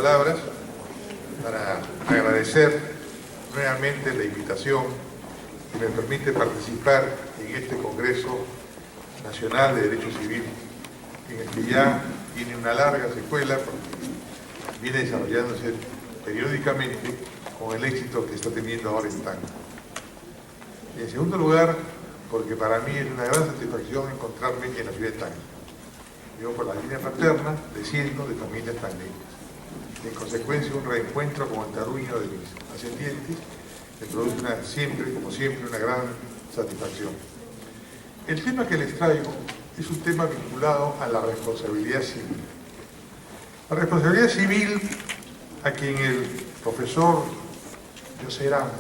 palabras para agradecer nuevamente la invitación que me permite participar en este Congreso Nacional de Derecho Civil, en el que ya tiene una larga secuela porque viene desarrollándose periódicamente con el éxito que está teniendo ahora en Tacna. En segundo lugar, porque para mí es una gran satisfacción encontrarme en la ciudad de Tacna. Yo por la línea paterna desciendo de familias tacneñas. En consecuencia, un reencuentro con el terruño de mis ascendientes me produce siempre, como siempre, una gran satisfacción. El tema que les traigo es un tema vinculado a la responsabilidad civil. La responsabilidad civil, a quien el profesor José Ramos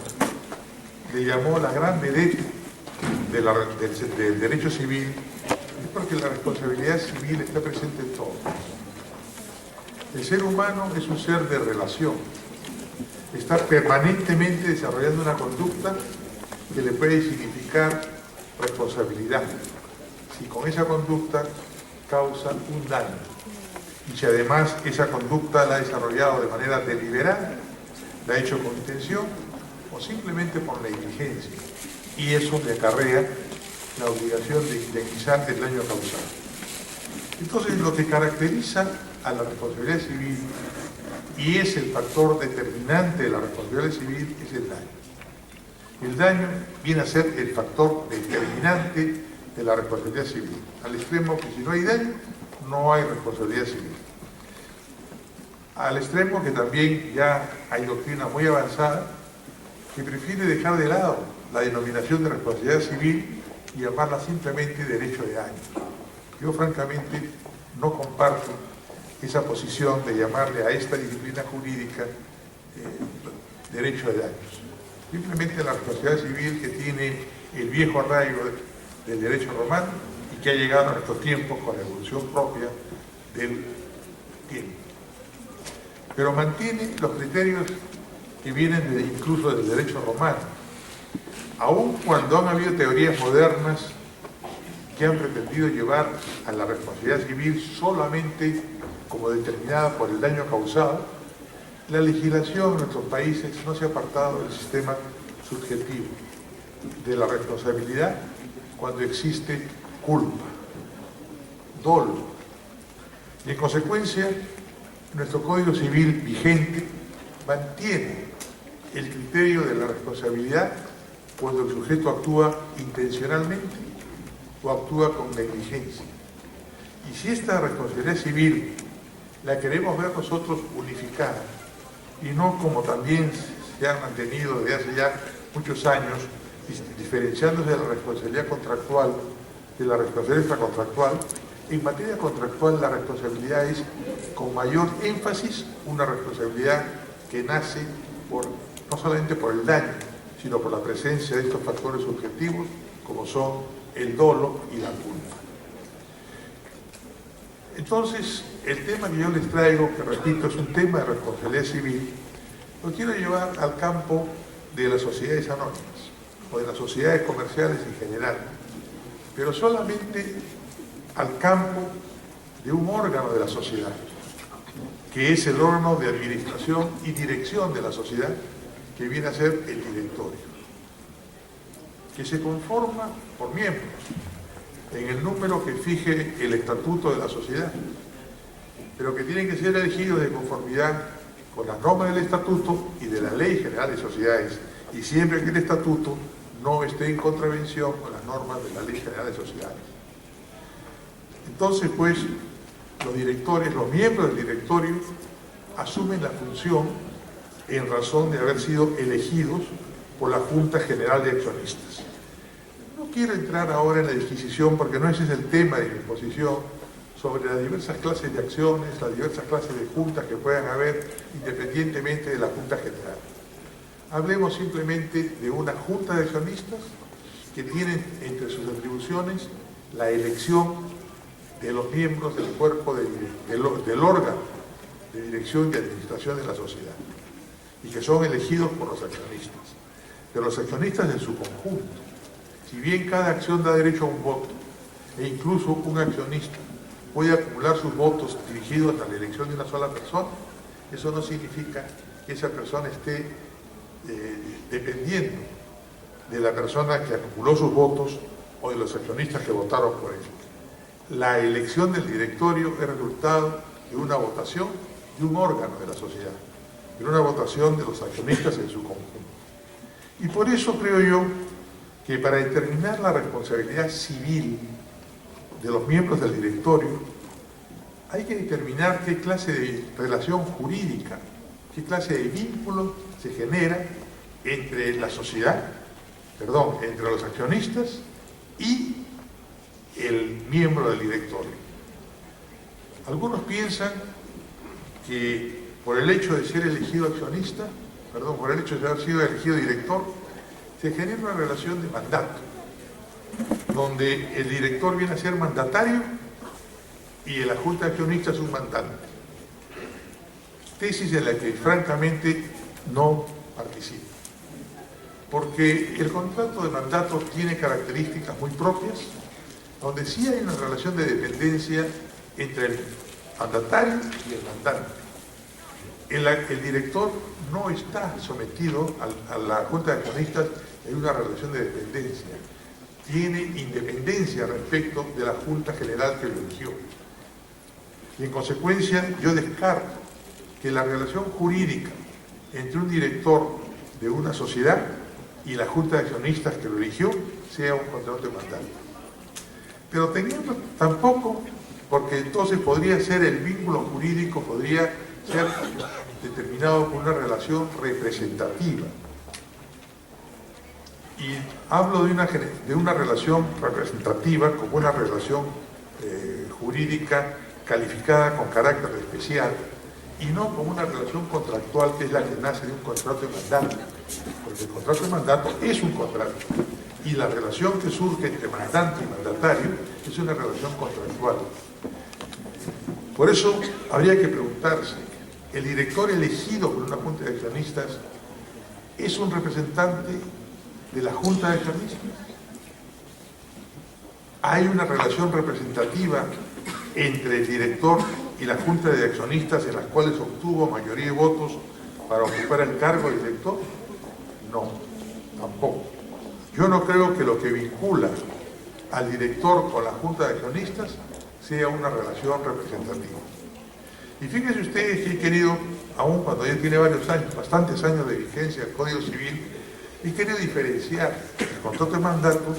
le llamó la gran vedette del derecho civil, es porque la responsabilidad civil está presente en todo. El ser humano es un ser de relación, está permanentemente desarrollando una conducta que le puede significar responsabilidad, si con esa conducta causa un daño, y si además esa conducta la ha desarrollado de manera deliberada, la ha hecho con intención o simplemente por negligencia, y eso le acarrea la obligación de indemnizar el daño causado. Entonces, lo que caracteriza a la responsabilidad civil, y es el factor determinante de la responsabilidad civil, es el daño. El daño viene a ser el factor determinante de la responsabilidad civil, al extremo que si no hay daño, no hay responsabilidad civil. Al extremo que también ya hay doctrina muy avanzada que prefiere dejar de lado la denominación de responsabilidad civil y llamarla simplemente derecho de daño. Yo francamente no comparto esa posición de llamarle a esta disciplina jurídica derecho de daños. Simplemente la responsabilidad civil que tiene el viejo arraigo del derecho romano y que ha llegado a nuestros tiempos con la evolución propia del tiempo. Pero mantiene los criterios que vienen incluso del derecho romano, aun cuando han habido teorías modernas que han pretendido llevar a la responsabilidad civil solamente como determinada por el daño causado. La legislación en nuestros países no se ha apartado del sistema subjetivo de la responsabilidad cuando existe culpa, dolo. Y en consecuencia, nuestro Código Civil vigente mantiene el criterio de la responsabilidad cuando el sujeto actúa intencionalmente o actúa con negligencia. Y si esta responsabilidad civil la queremos ver nosotros unificada, y no como también se ha mantenido desde hace ya muchos años, diferenciándose de la responsabilidad contractual de la responsabilidad extracontractual, en materia contractual la responsabilidad es con mayor énfasis una responsabilidad que nace no solamente por el daño, sino por la presencia de estos factores subjetivos como son el dolo y la culpa. Entonces, el tema que yo les traigo, que repito, es un tema de responsabilidad civil, lo quiero llevar al campo de las sociedades anónimas o de las sociedades comerciales en general, pero solamente al campo de un órgano de la sociedad, que es el órgano de administración y dirección de la sociedad, que viene a ser el directorio, que se conforma por miembros en el número que fije el estatuto de la sociedad, pero que tienen que ser elegidos de conformidad con las normas del estatuto y de la Ley General de Sociedades, y siempre que el estatuto no esté en contravención con las normas de la Ley General de Sociedades. Entonces, pues, los directores, los miembros del directorio, asumen la función en razón de haber sido elegidos por la Junta General de Accionistas. No quiero entrar ahora en la disquisición, porque no ese es el tema de mi exposición, sobre las diversas clases de acciones, las diversas clases de juntas que puedan haber independientemente de la Junta General. Hablemos simplemente de una Junta de Accionistas que tienen entre sus atribuciones la elección de los miembros del cuerpo del órgano de dirección y administración de la sociedad, y que son elegidos por los accionistas, pero los accionistas en su conjunto. Si bien cada acción da derecho a un voto, e incluso un accionista puede acumular sus votos dirigidos a la elección de una sola persona, eso no significa que esa persona esté dependiendo de la persona que acumuló sus votos o de los accionistas que votaron por él. La elección del directorio es resultado de una votación de un órgano de la sociedad, de una votación de los accionistas en su conjunto. Y por eso creo yo que para determinar la responsabilidad civil de los miembros del directorio, hay que determinar qué clase de relación jurídica, qué clase de vínculo se genera entre la sociedad, entre los accionistas y el miembro del directorio. Algunos piensan que por el hecho de ser elegido accionista, por el hecho de haber sido elegido director, se genera una relación de mandato, donde el director viene a ser mandatario y la Junta de Accionistas es un mandante. Tesis en la que francamente no participo. Porque el contrato de mandato tiene características muy propias, donde sí hay una relación de dependencia entre el mandatario y el mandante. El director no está sometido a la Junta de Accionistas en una relación de dependencia. Tiene independencia respecto de la Junta General que lo eligió. Y en consecuencia, yo descarto que la relación jurídica entre un director de una sociedad y la Junta de Accionistas que lo eligió sea un contrato de mandato. Pero teniendo tampoco, porque entonces podría ser el vínculo jurídico, podría ser determinado por una relación representativa. Y hablo de una relación representativa como una relación jurídica calificada con carácter especial y no como una relación contractual que es la que nace de un contrato de mandato, porque el contrato de mandato es un contrato y la relación que surge entre mandante y mandatario es una relación contractual. Por eso habría que preguntarse, ¿el director elegido por una Junta de Accionistas es un representante de la Junta de Accionistas? ¿Hay una relación representativa entre el director y la Junta de Accionistas en las cuales obtuvo mayoría de votos para ocupar el cargo de director? No, tampoco. Yo no creo que lo que vincula al director con la Junta de Accionistas sea una relación representativa. Y fíjense ustedes que he querido, aún cuando ya tiene varios años, bastantes años de vigencia el Código Civil, he querido diferenciar el contrato de mandato,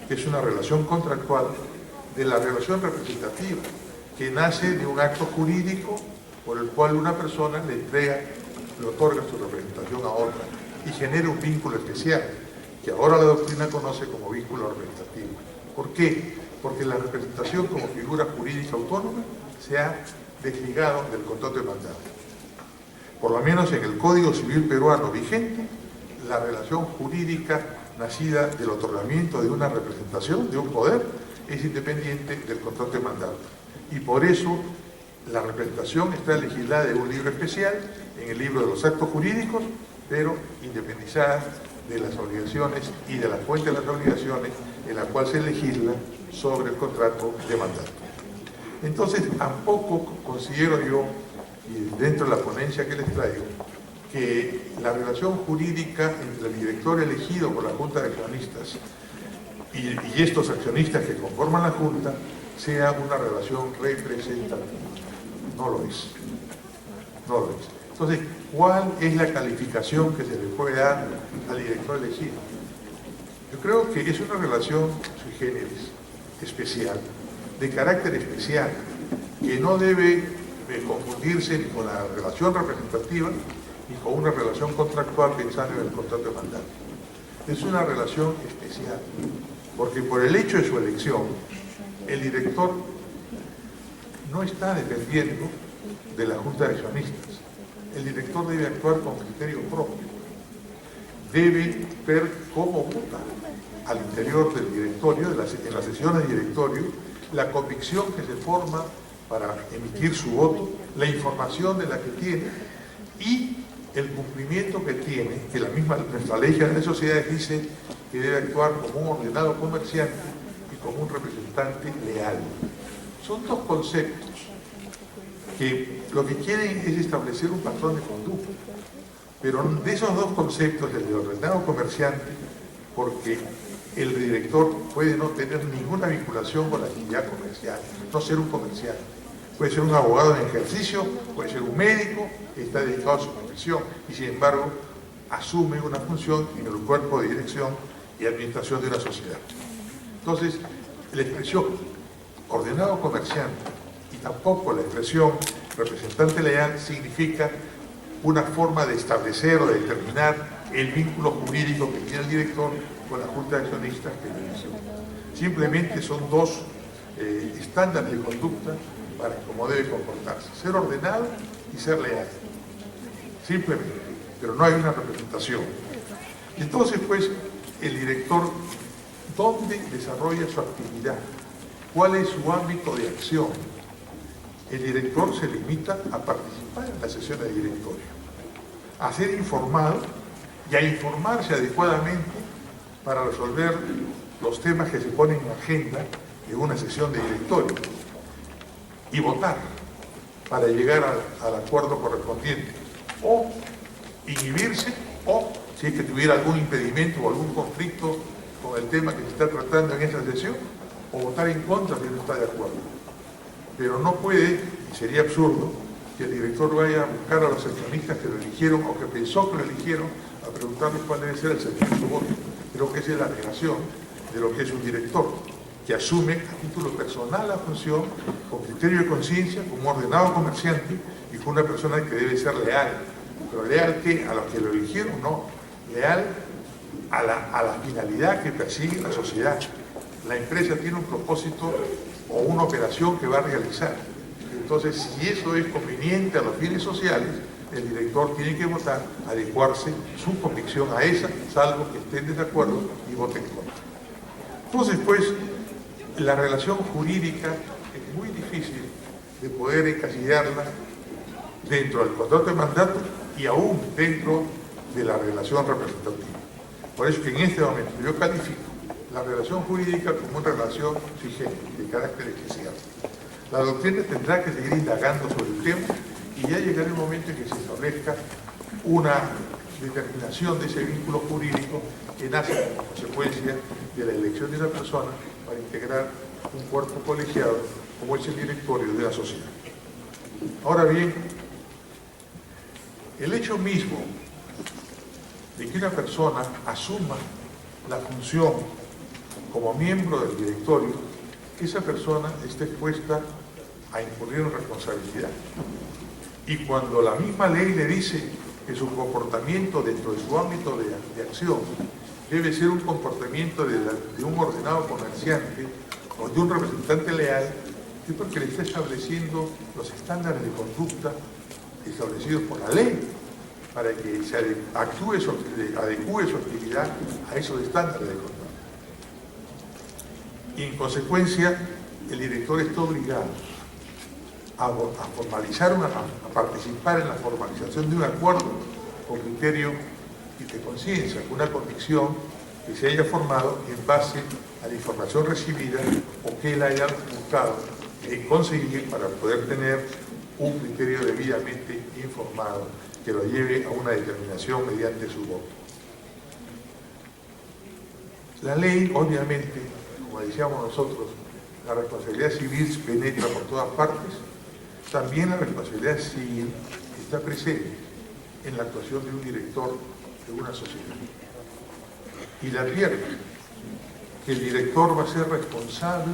que es una relación contractual, de la relación representativa, que nace de un acto jurídico por el cual una persona le entrega, le otorga su representación a otra y genera un vínculo especial, que ahora la doctrina conoce como vínculo representativo. ¿Por qué? Porque la representación como figura jurídica autónoma se ha desligado del contrato de mandato. Por lo menos en el Código Civil peruano vigente, la relación jurídica nacida del otorgamiento de una representación, de un poder, es independiente del contrato de mandato. Y por eso la representación está legislada en un libro especial, en el libro de los actos jurídicos, pero independizada de las obligaciones y de la fuente de las obligaciones en la cual se legisla sobre el contrato de mandato. Entonces, tampoco considero yo, y dentro de la ponencia que les traigo, que la relación jurídica entre el director elegido por la Junta de Accionistas y estos accionistas que conforman la Junta sea una relación representativa. No lo es. No lo es. Entonces, ¿cuál es la calificación que se le puede dar al director elegido? Yo creo que es una relación sui generis, especial, de carácter especial, que no debe confundirse ni con la relación representativa ni con una relación contractual pensando en el contrato de mandato. Es una relación especial, porque por el hecho de su elección, el director no está dependiendo de la Junta de Accionistas. El director debe actuar con criterio propio. Debe ver cómo vota al interior del directorio, en las sesiones de directorio, la convicción que se forma para emitir su voto, la información de la que tiene y el cumplimiento que tiene, que nuestra ley general de sociedades dice que debe actuar como un ordenado comerciante y como un representante leal. Son dos conceptos que lo que quieren es establecer un patrón de conducta. Pero de esos dos conceptos, el de ordenado comerciante, porque el director puede no tener ninguna vinculación con la actividad comercial, no ser un comerciante. Puede ser un abogado en ejercicio, puede ser un médico que está dedicado a su profesión y sin embargo asume una función en el cuerpo de dirección y administración de una sociedad. Entonces, la expresión ordenado comerciante y tampoco la expresión representante leal significa una forma de establecer o de determinar el vínculo jurídico que tiene el director con la Junta de Accionistas que lo eligió. Simplemente son dos estándares de conducta para cómo debe comportarse, ser ordenado y ser leal. Simplemente, pero no hay una representación. Entonces, pues, el director, ¿dónde desarrolla su actividad? ¿Cuál es su ámbito de acción? El director se limita a participar en las sesiones de directorio, a ser informado y a informarse adecuadamente para resolver los temas que se ponen en agenda en una sesión de directorio y votar para llegar al acuerdo correspondiente o inhibirse o, si es que tuviera algún impedimento o algún conflicto con el tema que se está tratando en esa sesión, o votar en contra si no está de acuerdo. Pero no puede, y sería absurdo, que el director vaya a buscar a los accionistas que lo eligieron o que pensó que lo eligieron a preguntarles cuál debe ser el sentido de su voto. Creo que esa es la negación de lo que es un director, que asume a título personal la función con criterio de conciencia, como ordenado comerciante y como una persona que debe ser leal. Pero leal ¿qué? A los que lo eligieron, no. Leal a la finalidad que persigue la sociedad. La empresa tiene un propósito o una operación que va a realizar. Entonces, si eso es conveniente a los fines sociales, el director tiene que votar, adecuarse su convicción a esa, salvo que estén en desacuerdo y voten contra. Entonces, pues, la relación jurídica es muy difícil de poder encasillarla dentro del contrato de mandato y aún dentro de la relación representativa. Por eso que en este momento yo califico la relación jurídica como una relación de carácter eclesiástico. La doctrina tendrá que seguir indagando sobre el tema y ya llegará el momento en que se establezca una determinación de ese vínculo jurídico que nace como consecuencia de la elección de una persona para integrar un cuerpo colegiado como es el directorio de la sociedad. Ahora bien, el hecho mismo de que una persona asuma la función como miembro del directorio, esa persona está expuesta a incurrir en responsabilidad. Y cuando la misma ley le dice que su comportamiento dentro de su ámbito de acción debe ser un comportamiento de un ordenado comerciante o de un representante leal, es porque le está estableciendo los estándares de conducta establecidos por la ley, para que se adecue su actividad a esos estándares de conducta. Y en consecuencia, el director está obligado a formalizar, a participar en la formalización de un acuerdo con criterio de conciencia, con una convicción que se haya formado en base a la información recibida o que él haya buscado conseguir para poder tener un criterio debidamente informado que lo lleve a una determinación mediante su voto. La ley, obviamente, como decíamos nosotros, la responsabilidad civil penetra por todas partes. También la responsabilidad civil está presente en la actuación de un director de una sociedad. Y le advierte que el director va a ser responsable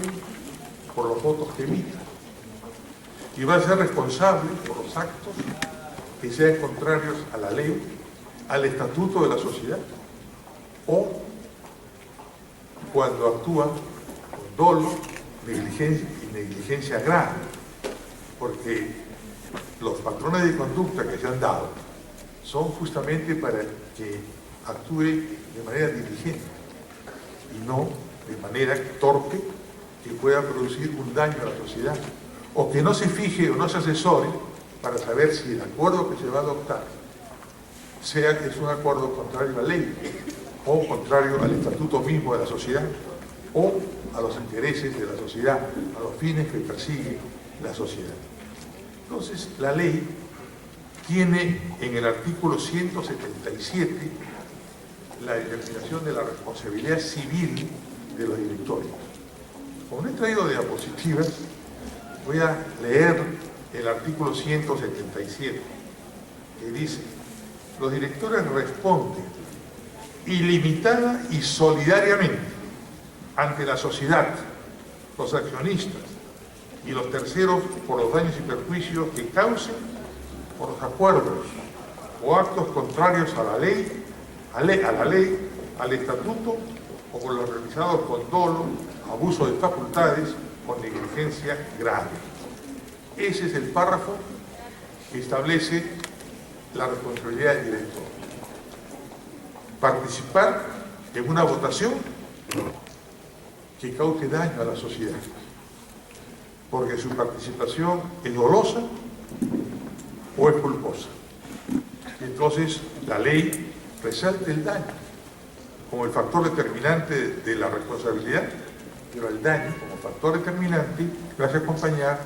por los votos que emita y va a ser responsable por los actos que sean contrarios a la ley, al estatuto de la sociedad o cuando actúa con dolo, negligencia y negligencia grave, porque los patrones de conducta que se han dado son justamente para que actúe de manera diligente y no de manera torpe que pueda producir un daño a la sociedad, o que no se fije o no se asesore para saber si el acuerdo que se va a adoptar sea que es un acuerdo contrario a la ley o contrario al estatuto mismo de la sociedad o a los intereses de la sociedad, a los fines que persigue la sociedad. Entonces, la ley tiene en el artículo 177 la determinación de la responsabilidad civil de los directorios. Como no he traído diapositivas, voy a leer el artículo 177, que dice: los directores responden ilimitada y solidariamente ante la sociedad, los accionistas y los terceros por los daños y perjuicios que causen por los acuerdos o actos contrarios a la ley, al estatuto, o por los realizados con dolo, abuso de facultades o negligencia grave. Ese es el párrafo que establece la responsabilidad del director. Participar en una votación que cause daño a la sociedad, porque su participación es dolosa o es culposa. Y entonces la ley resalta el daño como el factor determinante de la responsabilidad, pero el daño como factor determinante lo hace acompañar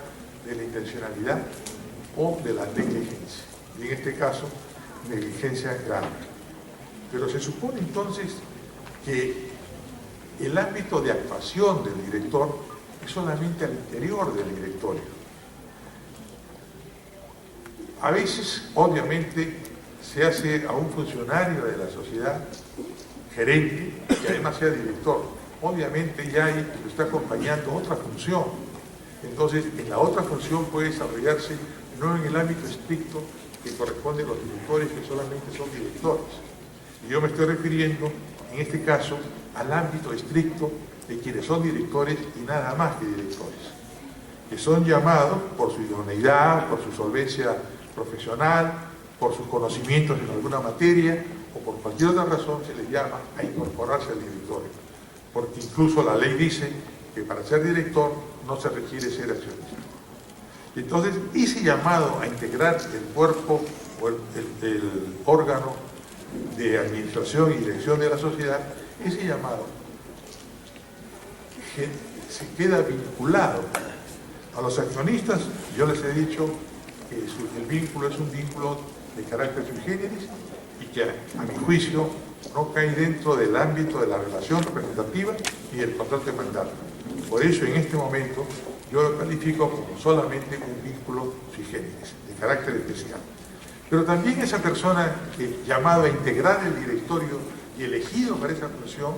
de la intencionalidad o de la negligencia, y en este caso negligencia grave. Pero se supone entonces que el ámbito de actuación del director es solamente al interior del directorio. A veces, obviamente, se hace a un funcionario de la sociedad gerente, que además sea director. Obviamente ya lo está acompañando otra función. Entonces, en la otra función puede desarrollarse no en el ámbito estricto que corresponde a los directores, que solamente son directores. Y yo me estoy refiriendo, en este caso, al ámbito estricto de quienes son directores y nada más que directores, que son llamados por su idoneidad, por su solvencia profesional, por sus conocimientos en alguna materia o por cualquier otra razón se les llama a incorporarse al directorio, porque incluso la ley dice que para ser director no se requiere ser accionista. Entonces, ese llamado a integrar el cuerpo o el órgano de administración y dirección de la sociedad, ese llamado se queda vinculado a los accionistas. Yo les he dicho que el vínculo es un vínculo de carácter sui generis y que a mi juicio no cae dentro del ámbito de la relación representativa y del contrato de mandato. Por eso en este momento yo lo califico como solamente un vínculo sui generis, de carácter especial. Pero también esa persona que llamado a integrar el directorio y elegido para esa función,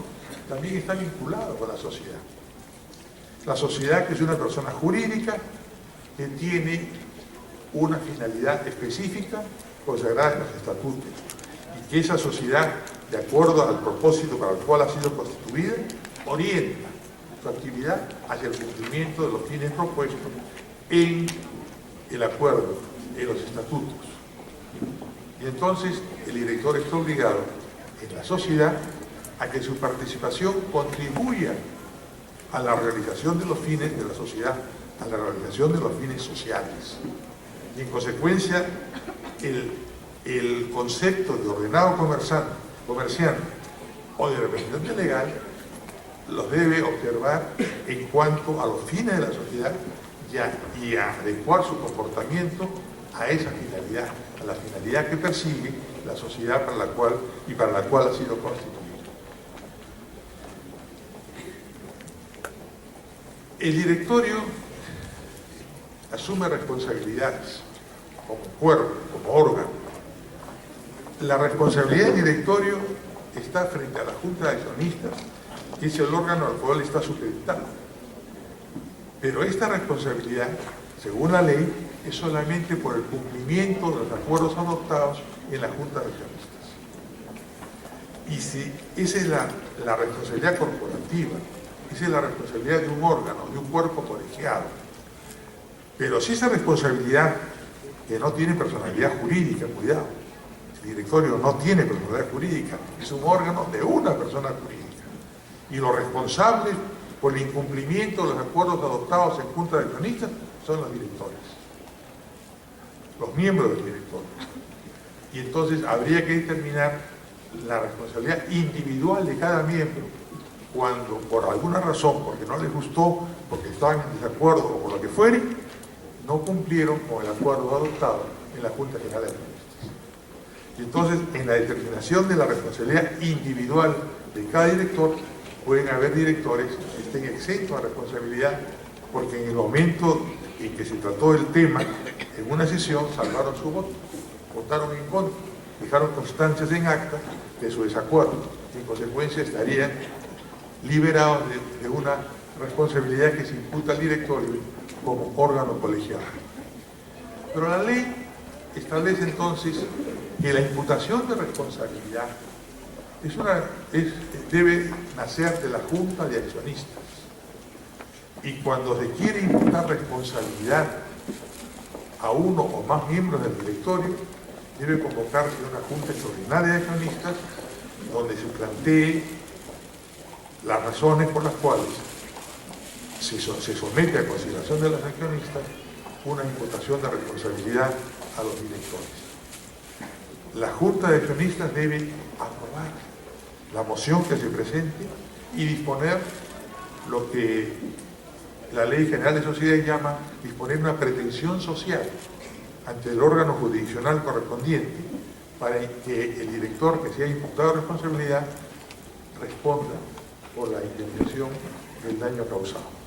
también está vinculado con la sociedad. La sociedad, que es una persona jurídica que tiene una finalidad específica consagrada en los estatutos, y que esa sociedad, de acuerdo al propósito para el cual ha sido constituida, orienta su actividad hacia el cumplimiento de los fines propuestos en el acuerdo, en los estatutos. Y entonces el director está obligado en la sociedad a que su participación contribuya a la realización de los fines de la sociedad, a la realización de los fines sociales. Y en consecuencia, el concepto de ordenado comerciante o de representante legal los debe observar en cuanto a los fines de la sociedad y a adecuar su comportamiento a esa finalidad, a la finalidad que persigue la sociedad para la cual ha sido constituida. El directorio asume responsabilidades como cuerpo, como órgano. La responsabilidad del directorio está frente a la Junta de Accionistas, que es el órgano al cual está supeditado. Pero esta responsabilidad, según la ley, es solamente por el cumplimiento de los acuerdos adoptados en la Junta de Accionistas. Y si esa es la responsabilidad corporativa, esa es la responsabilidad de un órgano, de un cuerpo colegiado. Pero si esa responsabilidad, que no tiene personalidad jurídica, cuidado, el directorio no tiene personalidad jurídica, es un órgano de una persona jurídica. Y los responsables por el incumplimiento de los acuerdos adoptados en Junta de Accionistas son los directores, los miembros del directorio. Y entonces habría que determinar la responsabilidad individual de cada miembro cuando por alguna razón, porque no les gustó, porque estaban en desacuerdo o por lo que fuere, no cumplieron con el acuerdo adoptado en la Junta General de Accionistas. Y entonces, en la determinación de la responsabilidad individual de cada director, pueden haber directores que estén exentos de responsabilidad, porque en el momento en que se trató el tema, en una sesión salvaron su voto, votaron en contra, dejaron constancias en acta de su desacuerdo, y en consecuencia estarían liberados de una responsabilidad que se imputa al directorio como órgano colegiado. Pero la ley establece entonces que la imputación de responsabilidad debe nacer de la Junta de Accionistas. Y cuando se quiere imputar responsabilidad a uno o más miembros del directorio, debe convocarse una Junta Extraordinaria de Accionistas donde se plantee las razones por las cuales se somete a consideración de los accionistas una imputación de responsabilidad a los directores. La Junta de Accionistas debe aprobar la moción que se presente y disponer lo que la Ley General de Sociedades llama disponer una pretensión social ante el órgano jurisdiccional correspondiente para que el director que se haya imputado responsabilidad responda por la indemnización del daño causado.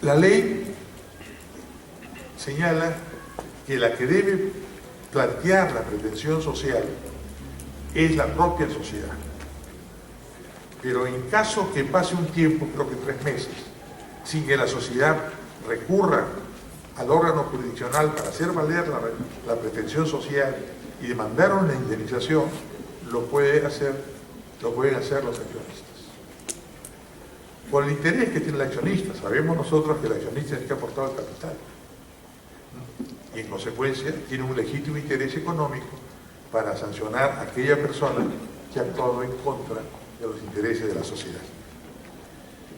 La ley señala que la que debe plantear la pretensión social es la propia sociedad. Pero en caso que pase un tiempo, creo que 3 meses, sin que la sociedad recurra al órgano jurisdiccional para hacer valer la pretensión social y demandar una indemnización, lo pueden hacer los accionistas. Por el interés que tiene el accionista, sabemos nosotros que el accionista es el que ha aportado el capital. Y en consecuencia tiene un legítimo interés económico para sancionar a aquella persona que ha actuado en contra de los intereses de la sociedad.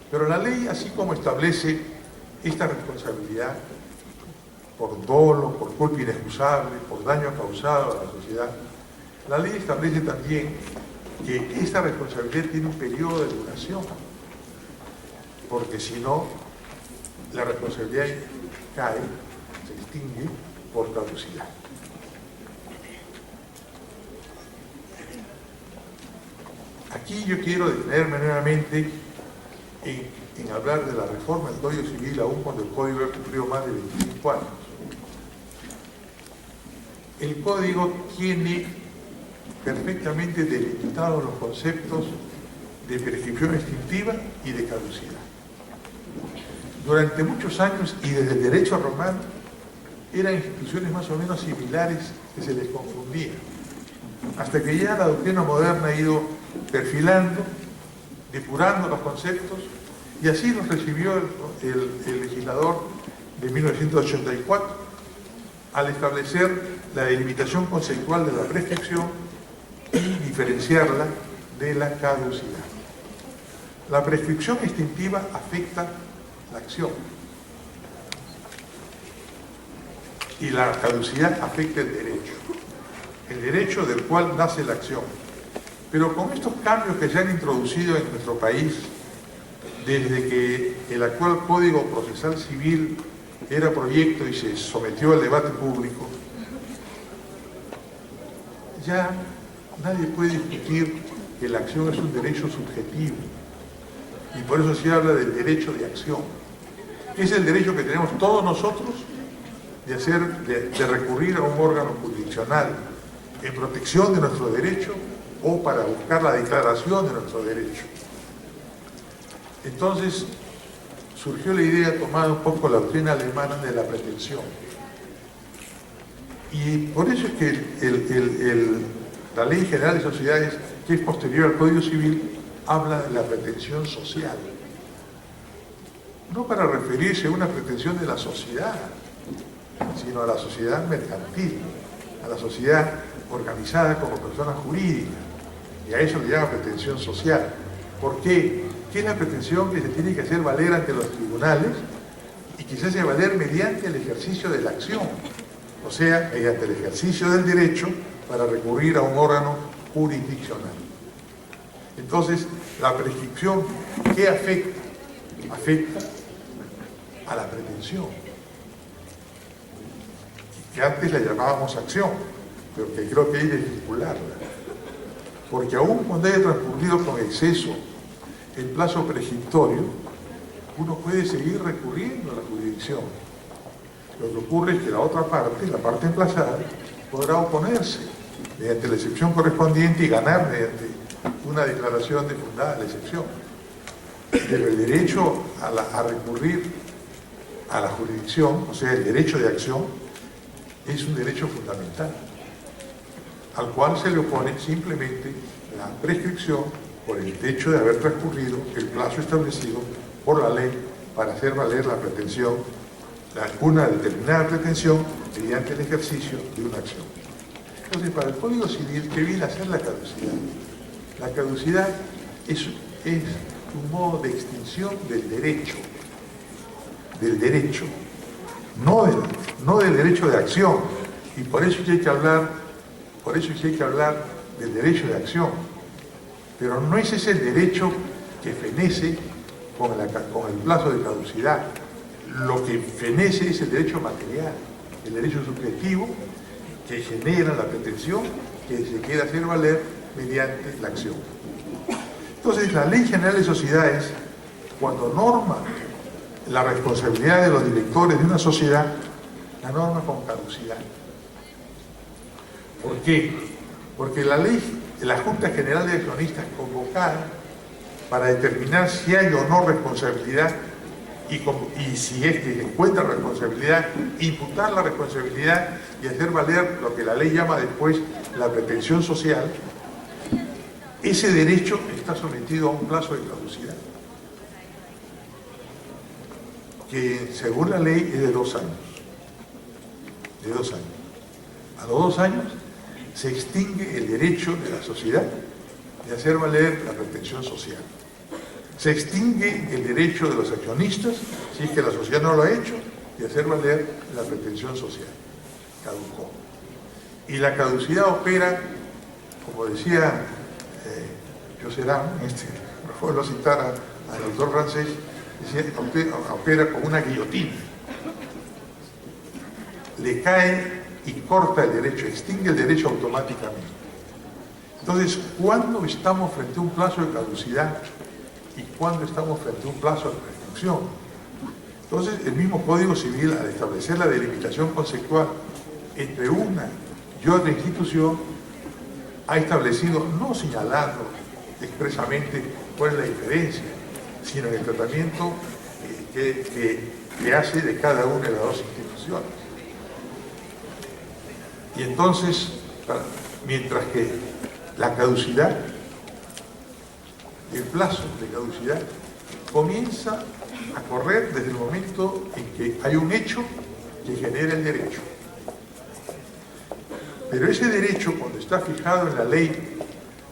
Pero la ley, así como establece esta responsabilidad por dolo, por culpa inexcusable, por daño causado a la sociedad, la ley establece también que esta responsabilidad tiene un periodo de duración, porque si no, la responsabilidad cae, se extingue por caducidad. Aquí yo quiero detenerme nuevamente en hablar de la reforma del Código Civil, aún cuando el Código ha cumplido más de 25 años. El Código tiene perfectamente delimitados los conceptos de prescripción extintiva y de caducidad. Durante muchos años, y desde el derecho romano, eran instituciones más o menos similares que se les confundían, hasta que ya la doctrina moderna ha ido perfilando, depurando los conceptos, y así los recibió el legislador de 1984 al establecer la delimitación conceptual de la prescripción y diferenciarla de la caducidad. La prescripción extintiva afecta la acción y la caducidad afecta el derecho del cual nace la acción. Pero con estos cambios que se han introducido en nuestro país, desde que el actual Código Procesal Civil era proyecto y se sometió al debate público, ya nadie puede discutir que la acción es un derecho subjetivo, y por eso se habla del derecho de acción. Es el derecho que tenemos todos nosotros de recurrir a un órgano jurisdiccional en protección de nuestro derecho o para buscar la declaración de nuestro derecho. Entonces surgió la idea, tomada un poco la doctrina alemana, de la pretensión. Y por eso es que la Ley General de Sociedades, que es posterior al Código Civil, habla de la pretensión social. No para referirse a una pretensión de la sociedad, sino a la sociedad mercantil, a la sociedad organizada como persona jurídica. Y a eso le llama pretensión social. ¿Por qué? ¿Qué es la pretensión que se tiene que hacer valer ante los tribunales y que se hace valer mediante el ejercicio de la acción? O sea, mediante el ejercicio del derecho para recurrir a un órgano jurisdiccional. Entonces, la prescripción, ¿qué afecta? afecta a la pretensión, que antes la llamábamos acción, pero que creo que hay que vincularla. Porque aún cuando haya transcurrido con exceso el plazo prescriptorio, uno puede seguir recurriendo a la jurisdicción. Lo que ocurre es que la otra parte, la parte emplazada, podrá oponerse mediante la excepción correspondiente y ganar mediante una declaración de fundada la excepción. Pero el derecho a recurrir a la jurisdicción, o sea, el derecho de acción, es un derecho fundamental, al cual se le opone simplemente la prescripción por el hecho de haber transcurrido el plazo establecido por la ley para hacer valer la pretensión, una determinada pretensión mediante el ejercicio de una acción. Entonces, para el Código Civil, ¿qué viene a ser la caducidad? La caducidad es un modo de extinción del derecho, no del derecho de acción, y por eso hay que hablar del derecho de acción, pero no es ese el derecho que fenece con el plazo de caducidad. Lo que fenece es el derecho material, el derecho subjetivo que genera la pretensión que se quiere hacer valer mediante la acción. Entonces, la Ley General de Sociedades, cuando norma la responsabilidad de los directores de una sociedad, la norma con caducidad. ¿Por qué? Porque la Junta General de Accionistas convocada para determinar si hay o no responsabilidad y si es que encuentra responsabilidad, imputar la responsabilidad y hacer valer lo que la ley llama después la pretensión social, ese derecho está sometido a un plazo de caducidad, que según la ley es de 2 años. De 2 años. A los 2 años se extingue el derecho de la sociedad de hacer valer la pretensión social. Se extingue el derecho de los accionistas, si es que la sociedad no lo ha hecho, de hacer valer la pretensión social. Caducó. Y la caducidad opera, como decía Josserand, vuelvo a citar al autor francés, decía, opera como una guillotina. Le cae y corta el derecho, extingue el derecho automáticamente. Entonces, ¿cuándo estamos frente a un plazo de caducidad y cuándo estamos frente a un plazo de prescripción? Entonces, el mismo Código Civil, al establecer la delimitación conceptual entre una y otra institución, ha establecido, no señalando expresamente cuál es la diferencia, sino en el tratamiento que hace de cada una de las dos instituciones. Y entonces, mientras que la caducidad, el plazo de caducidad, comienza a correr desde el momento en que hay un hecho que genera el derecho. Pero ese derecho, cuando está fijado en la ley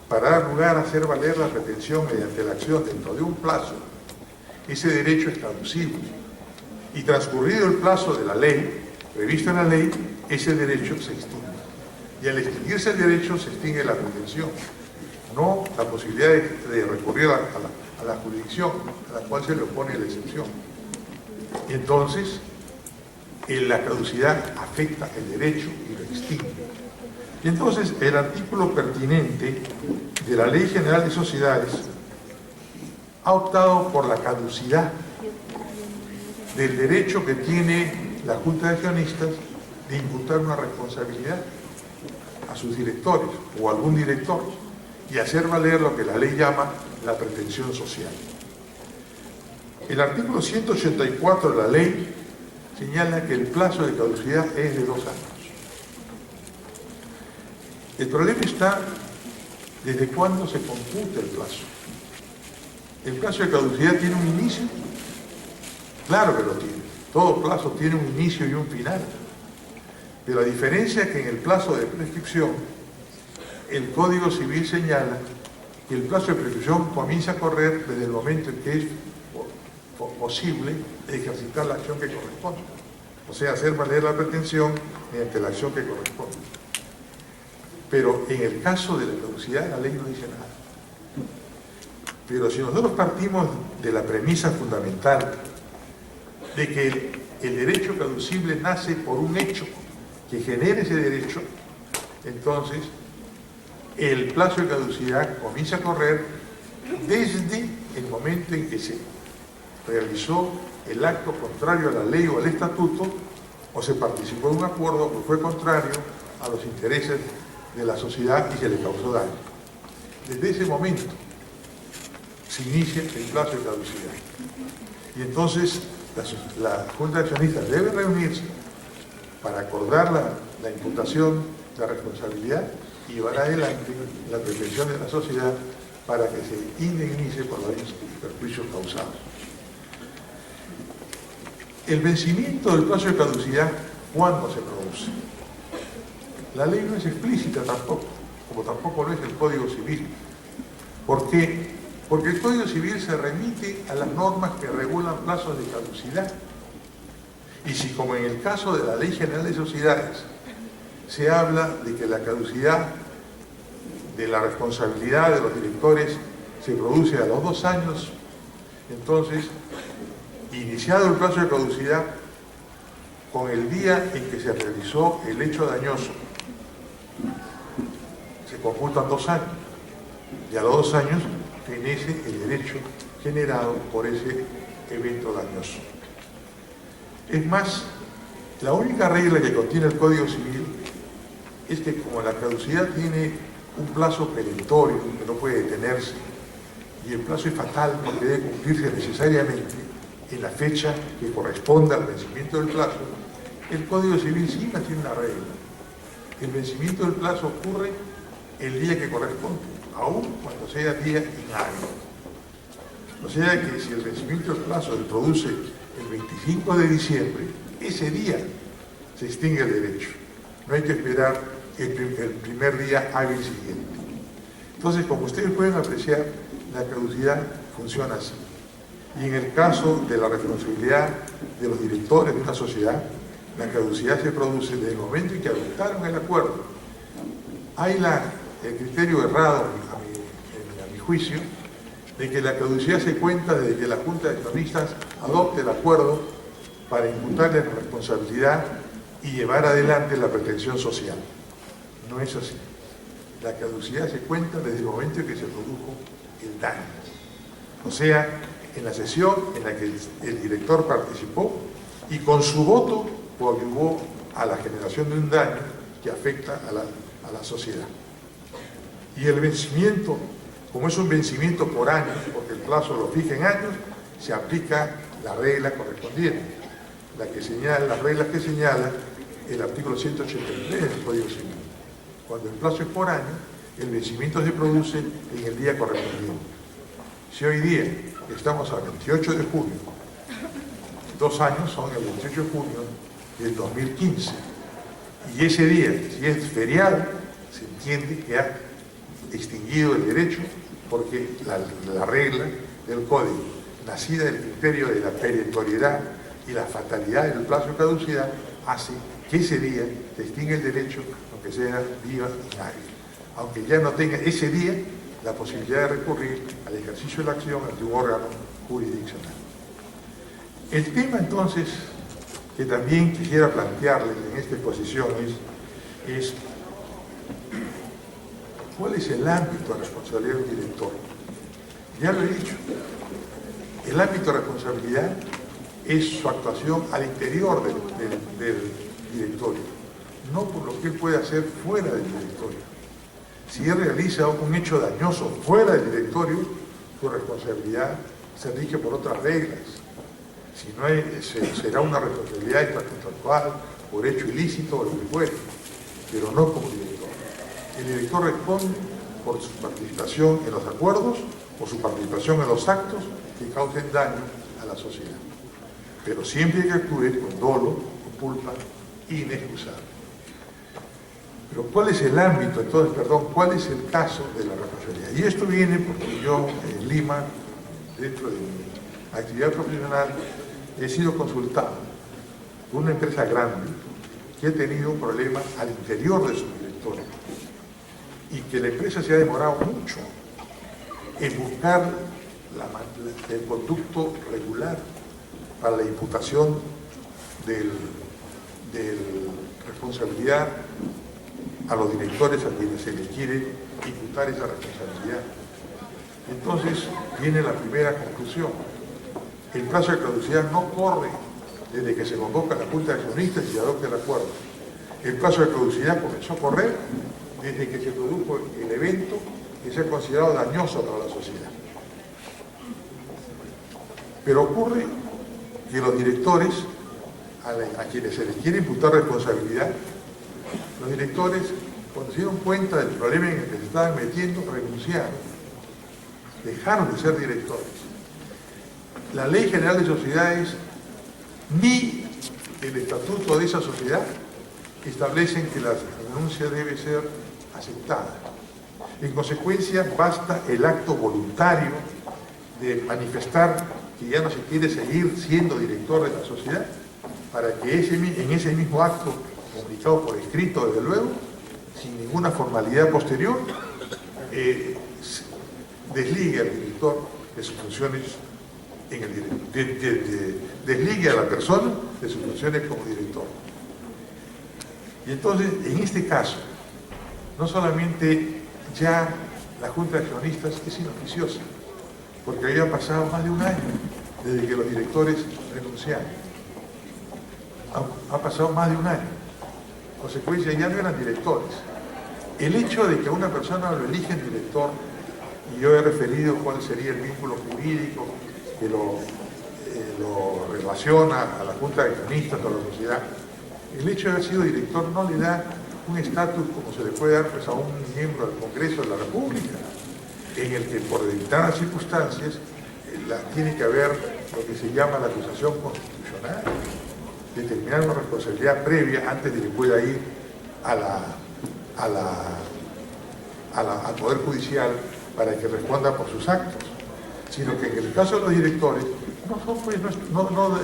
para dar lugar a hacer valer la pretensión mediante la acción dentro de un plazo, ese derecho es caducible. Y transcurrido el plazo de la ley, previsto en la ley, ese derecho se extingue. Y al extinguirse el derecho, se extingue la pretensión, no la posibilidad de recurrir a la jurisdicción, a la cual se le opone la excepción. Y entonces, la caducidad afecta el derecho y lo extingue. Y entonces, el artículo pertinente de la Ley General de Sociedades ha optado por la caducidad del derecho que tiene la Junta de Accionistas de imputar una responsabilidad a sus directores o a algún director y hacer valer lo que la ley llama la pretensión social. El artículo 184 de la ley señala que el plazo de caducidad es de 2 años. El problema está desde cuándo se computa el plazo. ¿El plazo de caducidad tiene un inicio? Claro que lo tiene. Todo plazo tiene un inicio y un final. Pero la diferencia es que en el plazo de prescripción, el Código Civil señala que el plazo de prescripción comienza a correr desde el momento en que es posible ejercitar la acción que corresponde. O sea, hacer valer la pretensión mediante la acción que corresponde. Pero en el caso de la caducidad, la ley no dice nada. Pero si nosotros partimos de la premisa fundamental de que el derecho caducible nace por un hecho que genere ese derecho, entonces el plazo de caducidad comienza a correr desde el momento en que se realizó el acto contrario a la ley o al estatuto, o se participó en un acuerdo que fue contrario a los intereses de la sociedad y se le causó daño. Desde ese momento se inicia el plazo de caducidad. Y entonces la Junta de Accionistas debe reunirse para acordar la imputación de responsabilidad y llevar adelante la prevención de la sociedad para que se indemnice por los daños y perjuicios causados. El vencimiento del plazo de caducidad, ¿cuándo se produce? La ley no es explícita tampoco, como tampoco lo es el Código Civil. ¿Por qué? Porque el Código Civil se remite a las normas que regulan plazos de caducidad. Y si, como en el caso de la Ley General de Sociedades, se habla de que la caducidad de la responsabilidad de los directores se produce a los 2 años, entonces, iniciado el plazo de caducidad, con el día en que se realizó el hecho dañoso, se computan 2 años, y a los 2 años fenece el derecho generado por ese evento dañoso. Es más, la única regla que contiene el Código Civil es que como la caducidad tiene un plazo perentorio que no puede detenerse, y el plazo es fatal porque debe cumplirse necesariamente en la fecha que corresponda al vencimiento del plazo, el Código Civil sí tiene una regla. El vencimiento del plazo ocurre el día que corresponde, aun cuando sea día inhábil. O sea que si el vencimiento del plazo se produce el 25 de diciembre, ese día se extingue el derecho. No hay que esperar el primer día hábil siguiente. Entonces, como ustedes pueden apreciar, la caducidad funciona así. Y en el caso de la responsabilidad de los directores de una sociedad, la caducidad se produce desde el momento en que adoptaron el acuerdo. Hay el criterio errado, a mi juicio, de que la caducidad se cuenta desde que la Junta de Accionistas adopte el acuerdo para imputarle la responsabilidad y llevar adelante la pretensión social. No es así. La caducidad se cuenta desde el momento en que se produjo el daño. O sea, en la sesión en la que el director participó y con su voto coadyuvó a la generación de un daño que afecta a la sociedad. Y el vencimiento, como es un vencimiento por años, porque el plazo lo fija en años, se aplica la regla correspondiente, las reglas que señala el artículo 183 del Código Civil. Cuando el plazo es por año, el vencimiento se produce en el día correspondiente. Si hoy día estamos a 28 de junio, 2 años son el 28 de junio del 2015, y ese día, si es feriado, se entiende que ha extinguido el derecho, porque la regla del Código, nacida del criterio de la perentoriedad y la fatalidad del plazo de caducidad, hace que ese día se extinga el derecho, aunque sea día inhábil, aunque ya no tenga ese día la posibilidad de recurrir al ejercicio de la acción ante un órgano jurisdiccional. El tema entonces que también quisiera plantearles en esta exposición es ¿cuál es el ámbito de responsabilidad del director? Ya lo he dicho, el ámbito de responsabilidad es su actuación al interior del directorio, no por lo que él puede hacer fuera del directorio. Si él realiza un hecho dañoso fuera del directorio, su responsabilidad se rige por otras reglas. Si no será una responsabilidad extracontractual, por hecho ilícito o lo que fuere, pero no como director. El director responde por su participación en los acuerdos, por su participación en los actos que causen daño a la sociedad. Pero siempre hay que actuar con dolo, con culpa inexcusable. Pero ¿cuál es el ámbito, entonces, cuál es el caso de la responsabilidad? Y esto viene porque yo en Lima, dentro de mi actividad profesional, he sido consultado por una empresa grande que ha tenido un problema al interior de su directorio y que la empresa se ha demorado mucho en buscar el conducto regular para la imputación de responsabilidad a los directores a quienes se les quiere imputar esa responsabilidad. Entonces viene la primera conclusión. El plazo de caducidad no corre desde que se convoca la Junta de Accionistas y se adopta el acuerdo. El plazo de caducidad comenzó a correr desde que se produjo el evento que se ha considerado dañoso para la sociedad. Pero ocurre que los directores, a quienes se les quiere imputar responsabilidad, los directores, cuando se dieron cuenta del problema en el que se estaban metiendo, renunciaron, dejaron de ser directores. La Ley General de Sociedades ni el estatuto de esa sociedad establecen que la renuncia debe ser aceptada. En consecuencia, basta el acto voluntario de manifestar que ya no se quiere seguir siendo director de la sociedad, para que en ese mismo acto, comunicado por escrito desde luego, sin ninguna formalidad posterior, desligue al director de sus funciones desligue a la persona de sus funciones como director. Y entonces, en este caso, no solamente ya la Junta de Accionistas es inoficiosa, porque había pasado más de un año desde que los directores renunciaron. Ha pasado más de un año. En consecuencia, ya no eran directores. El hecho de que a una persona lo eligen director, y yo he referido cuál sería el vínculo jurídico que lo relaciona a la Junta de Accionistas, a la sociedad, el hecho de haber sido director no le da un estatus como se le puede dar pues, a un miembro del Congreso de la República, en el que por determinadas circunstancias tiene que haber lo que se llama la acusación constitucional, determinar una responsabilidad previa antes de que pueda ir al Poder Judicial para que responda por sus actos, sino que en el caso de los directores,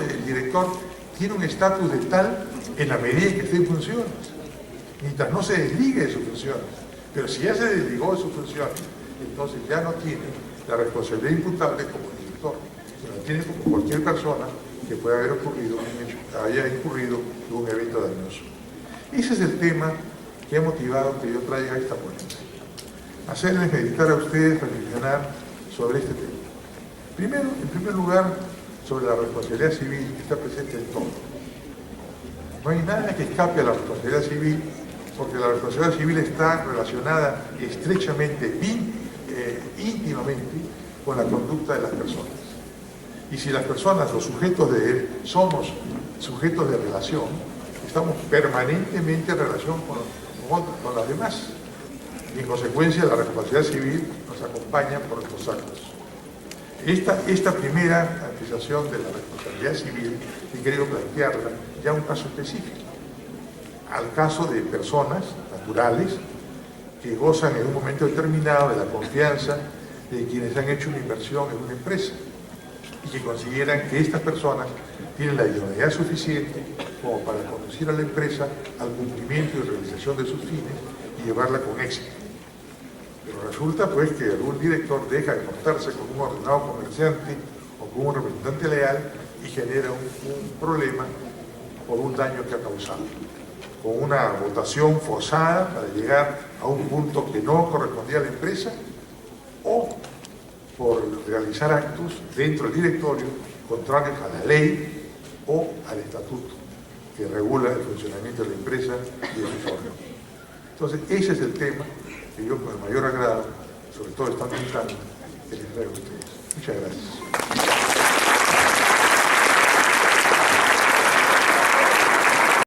el director tiene un estatus de tal en la medida en que esté en funciones, mientras no se desligue de sus funciones. Pero si ya se desligó de sus funciones, entonces ya no tiene la responsabilidad imputable como director, sino la tiene como cualquier persona que pueda haya incurrido en un evento dañoso. Ese es el tema que ha motivado que yo traiga esta ponencia. Hacerles meditar a ustedes, reflexionar sobre este tema. Primero, en primer lugar, sobre la responsabilidad civil que está presente en todo. No hay nada que escape a la responsabilidad civil, porque la responsabilidad civil está relacionada estrechamente, íntimamente, con la conducta de las personas. Y si las personas, los sujetos de él, somos sujetos de relación, estamos permanentemente en relación con las demás. Y en consecuencia la responsabilidad civil nos acompaña por nuestros actos. Esta primera apreciación de la responsabilidad civil, y creo plantearla ya un caso específico, al caso de personas naturales que gozan en un momento determinado de la confianza de quienes han hecho una inversión en una empresa y que consideran que estas personas tienen la idoneidad suficiente como para conducir a la empresa al cumplimiento y realización de sus fines y llevarla con éxito. Pero resulta pues que algún director deja de portarse con un ordenado comerciante o con un representante leal y genera un problema por un daño que ha causado, con una votación forzada para llegar a un punto que no correspondía a la empresa, o por realizar actos dentro del directorio contrarios a la ley o al estatuto que regula el funcionamiento de la empresa y de sus órganos. Entonces, ese es el tema que yo con el mayor agrado, sobre todo estando invitando, que les traigo a ustedes. Muchas gracias.